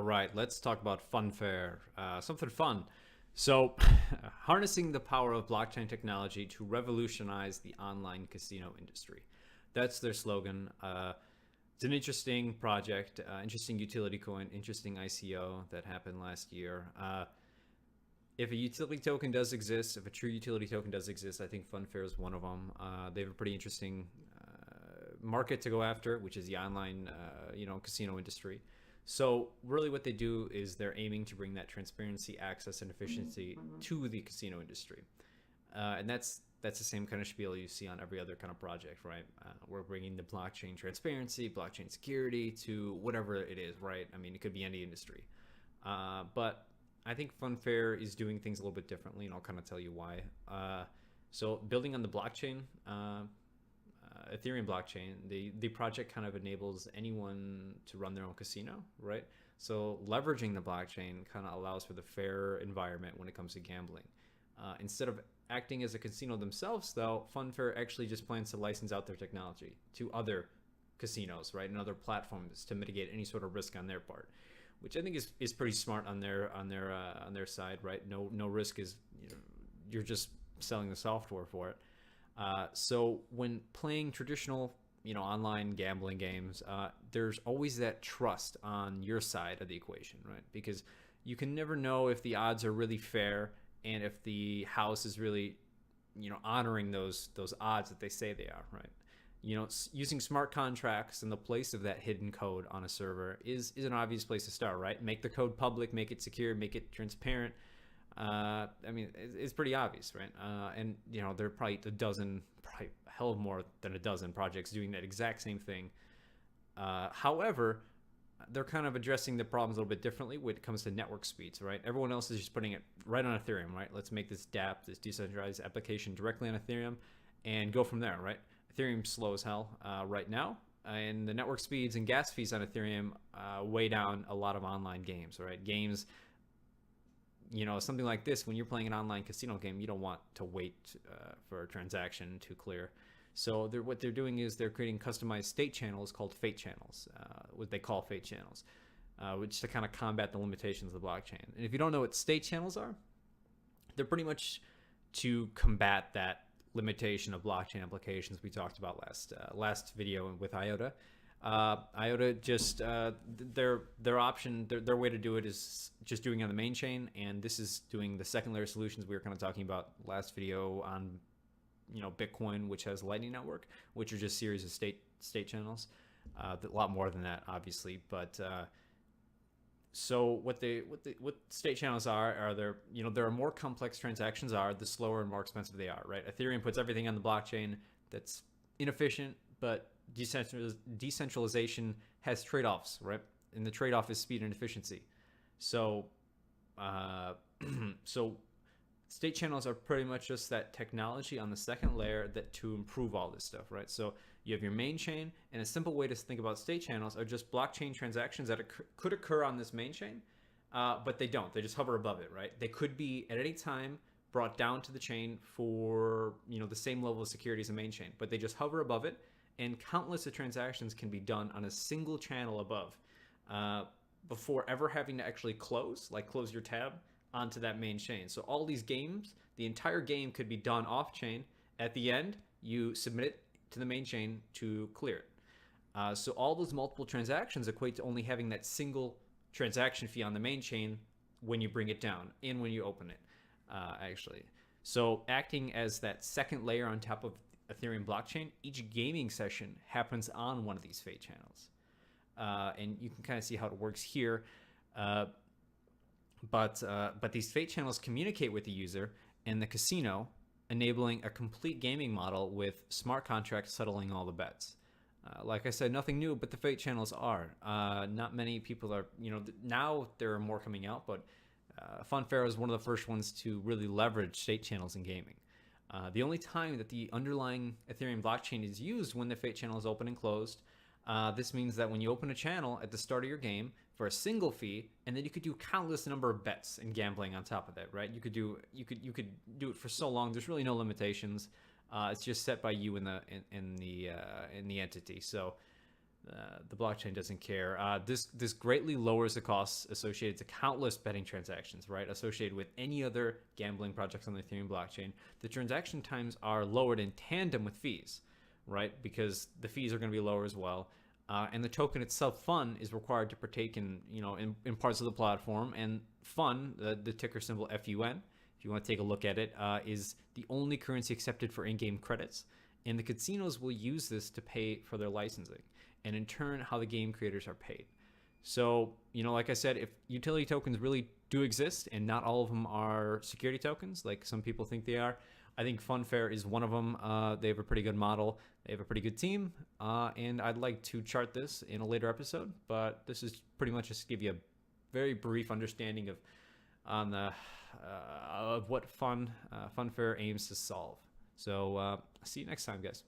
right, let's talk about FunFair. Something fun. So, harnessing the power of blockchain technology to revolutionize the online casino industry. That's their slogan. It's an interesting project, interesting utility coin, interesting ICO that happened last year. If a utility token does exist, if a true utility token does exist, I think FunFair is one of them. They have a pretty interesting market to go after, which is the online, casino industry. So really what they do is they're aiming to bring that transparency, access, and efficiency to the casino industry. And that's the same kind of spiel you see on every other kind of project, right? We're bringing the blockchain transparency, blockchain security to whatever it is, right? I mean, it could be any industry. But I think FunFair is doing things a little bit differently, and I'll kind of tell you why. So building on the blockchain, Ethereum blockchain, the project kind of enables anyone to run their own casino, right? So leveraging the blockchain kind of allows for the fair environment when it comes to gambling. Instead of acting as a casino themselves, though, FunFair actually just plans to license out their technology to other casinos, right, and other platforms to mitigate any sort of risk on their part, which I think is pretty smart on their side, right? No risk is, you're just selling the software for it. So when playing traditional, online gambling games, there's always that trust on your side of the equation, right? Because you can never know if the odds are really fair and if the house is really, honoring those odds that they say they are, right? Using smart contracts in the place of that hidden code on a server is an obvious place to start, right? Make the code public, make it secure, make it transparent. I mean, it's pretty obvious, right? And there are probably probably a hell of more than a dozen projects doing that exact same thing. However, they're kind of addressing the problems a little bit differently when it comes to network speeds, right? Everyone else is just putting it right on Ethereum, right? Let's make this DApp, this decentralized application, directly on Ethereum, and go from there, right? Ethereum's slow as hell right now, and the network speeds and gas fees on Ethereum weigh down a lot of online games, right? Games, something like this, when you're playing an online casino game, you don't want to wait for a transaction to clear. So what they're doing is they're creating customized state channels called fate channels, what they call fate channels, which to kind of combat the limitations of the blockchain. And if you don't know what state channels are, they're pretty much to combat that limitation of blockchain applications we talked about last video with IOTA. IOTA just their option, their way to do it is just doing it on the main chain, and this is doing the second layer solutions we were kind of talking about last video on Bitcoin, which has Lightning Network, which are just series of state channels. A lot more than that, obviously, but so what state channels are there are more complex transactions the slower and more expensive they are, right? Ethereum puts everything on the blockchain. That's inefficient, but decentralization has trade-offs, right? And the trade-off is speed and efficiency. So so state channels are pretty much just that technology on the second layer that to improve all this stuff, right? So you have your main chain, and a simple way to think about state channels are just blockchain transactions that could occur on this main chain, but they don't. They just hover above it, right? They could be at any time brought down to the chain for the same level of security as the main chain, but they just hover above it, and countless of transactions can be done on a single channel above before ever having to actually close your tab onto that main chain. So all these games, the entire game could be done off chain. At the end, you submit it to the main chain to clear it. So all those multiple transactions equate to only having that single transaction fee on the main chain when you bring it down and when you open it, actually. So acting as that second layer on top of Ethereum blockchain, each gaming session happens on one of these fate channels. And you can kind of see how it works here. But these fate channels communicate with the user and the casino, enabling a complete gaming model with smart contracts settling all the bets. Like I said, nothing new, but the fate channels are. Not many people are, now there are more coming out, but FunFair is one of the first ones to really leverage state channels in gaming. The only time that the underlying Ethereum blockchain is used when the fate channel is open and closed. This means that when you open a channel at the start of your game for a single fee, and then you could do countless number of bets and gambling on top of that, right? You could do it for so long. There's really no limitations. It's just set by you in the entity. So the blockchain doesn't care. This greatly lowers the costs associated to countless betting transactions, right? Associated with any other gambling projects on the Ethereum blockchain. The transaction times are lowered in tandem with fees, right? Because the fees are going to be lower as well. And the token itself, Fun, is required to partake in parts of the platform. And Fun, the ticker symbol FUN, if you want to take a look at it, is the only currency accepted for in-game credits. And the casinos will use this to pay for their licensing, and in turn, how the game creators are paid. So, like I said, if utility tokens really do exist, and not all of them are security tokens, like some people think they are, I think FunFair is one of them. They have a pretty good model. They have a pretty good team. And I'd like to chart this in a later episode, but this is pretty much just to give you a very brief understanding of what FunFair aims to solve. So see you next time, guys.